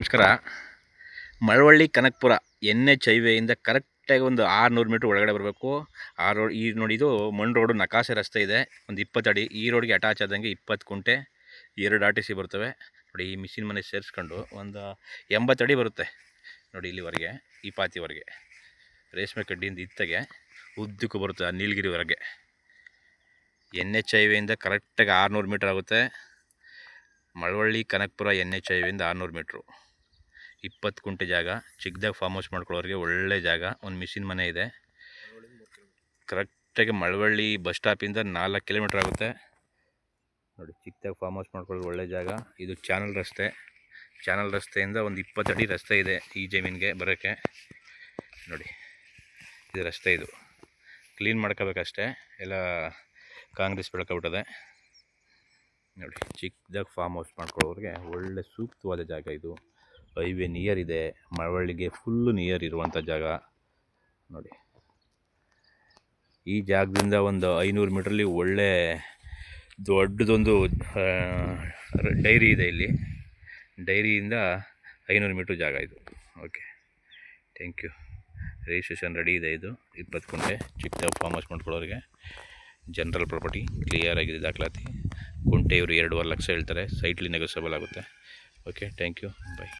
ನಮಸ್ಕಾರ. ಮಳವಳ್ಳಿ ಕನಕಪುರ NH ಹೈವೇಯಿಂದ ಕರೆಕ್ಟಾಗಿ ಒಂದು 600 ಮೀಟ್ರ್ ಒಳಗಡೆ ಬರಬೇಕು. ಆ ರೋಡ್ ಈ ನೋಡಿ, ಇದು ಮಣ್ಣು ರೋಡು, ನಕಾಸೆ ರಸ್ತೆ ಇದೆ, ಒಂದು 20 ಅಡಿ. ಈ ರೋಡ್ಗೆ ಅಟ್ಯಾಚ್ ಆದಂಗೆ 20 ಕುಂಟೆ, 2 RTC ಬರ್ತವೆ ನೋಡಿ. ಈ ಮಿಷಿನ್ ಮನೆ ಸೇರಿಸ್ಕೊಂಡು ಒಂದು 80 ಅಡಿ ಬರುತ್ತೆ ನೋಡಿ, ಇಲ್ಲಿವರೆಗೆ, ಈ ಪಾತಿವರೆಗೆ. ರೇಷ್ಮೆ ಕಡ್ಡಿಯಿಂದ ಇತ್ತಗೆ ಉದ್ದಕ್ಕೂ ಬರುತ್ತೆ ಆ ನೀಲಗಿರಿವರೆಗೆ. NH ಹೈವೇಯಿಂದ ಕರೆಕ್ಟಾಗಿ 600 ಮೀಟ್ರ್ ಆಗುತ್ತೆ. ಮಳವಳ್ಳಿ ಕನಕಪುರ NH ಹೈವೇಯಿಂದ 600 ಮೀಟ್ರು, 20 ಕುಂಟೆ ಜಾಗ. ಚಿಕ್ಕದಾಗಿ ಫಾರ್ಮ್ ಹೌಸ್ ಮಾಡ್ಕೊಳ್ಳೋರಿಗೆ ಒಳ್ಳೆ ಜಾಗ. ಒಂದು ಮಿಷಿನ್ ಮನೆ ಇದೆ. ಕರೆಕ್ಟಾಗಿ ಮಳವಳ್ಳಿ ಬಸ್ ಸ್ಟಾಪಿಂದ 4 ಕಿಲೋಮೀಟ್ರ್ ಆಗುತ್ತೆ ನೋಡಿ. ಚಿಕ್ಕದಾಗಿ ಫಾರ್ಮ್ ಹೌಸ್ ಮಾಡ್ಕೊಳ್ಳೋದು ಒಳ್ಳೆ ಜಾಗ. ಇದು ಚಾನಲ್ ರಸ್ತೆ. ಚಾನಲ್ ರಸ್ತೆಯಿಂದ ಒಂದು 20 ಅಡಿ ರಸ್ತೆ ಇದೆ ಈ ಜಮೀನಿಗೆ ಬರೋಕ್ಕೆ ನೋಡಿ. ಇದು ರಸ್ತೆ, ಇದು ಕ್ಲೀನ್ ಮಾಡ್ಕೋಬೇಕಷ್ಟೇ, ಎಲ್ಲ ಕಾಂಗ್ರೆಸ್ ಬೆಳ್ಕೊಬಿಟ್ಟದೆ ನೋಡಿ. ಚಿಕ್ಕದಾಗಿ ಫಾರ್ಮ್ ಹೌಸ್ ಮಾಡ್ಕೊಳ್ಳೋರಿಗೆ ಒಳ್ಳೆ ಸೂಕ್ತವಾದ ಜಾಗ ಇದು. ಹೈವೇ ನಿಯರ್ ಇದೆ, ಮಳವಳ್ಳಿಗೆ ಫುಲ್ಲು ನಿಯರ್ ಇರುವಂಥ ಜಾಗ ನೋಡಿ. ಈ ಜಾಗದಿಂದ ಒಂದು 500 ಮೀಟ್ರಲ್ಲಿ ಒಳ್ಳೆ ದೊಡ್ಡದೊಂದು ಡೈರಿ ಇದೆ. ಇಲ್ಲಿ ಡೈರಿಯಿಂದ 500 ಮೀಟ್ರ್ ಜಾಗ ಇದು. Okay, thank you. Registration ready ಇದೆ. ಇದು 20 ಕುಂಟೆ ಚಿಕ್ಕದಾಗಿ ಫಾರ್ಮ್ ಹೌಸ್ ಮಾಡ್ಕೊಳ್ಳೋರಿಗೆ. ಜನರಲ್ ಪ್ರಾಪರ್ಟಿ, ಕ್ಲಿಯರ್ ಆಗಿದೆ ದಾಖಲಾತಿ. ಕುಂಟೆ ಇವರು 2.5 ಲಕ್ಷ ಹೇಳ್ತಾರೆ. ಸೈಟ್ಲಿ ನೆಗೋಸಿಯಬಲ್ ಆಗುತ್ತೆ. Okay, thank you, bye.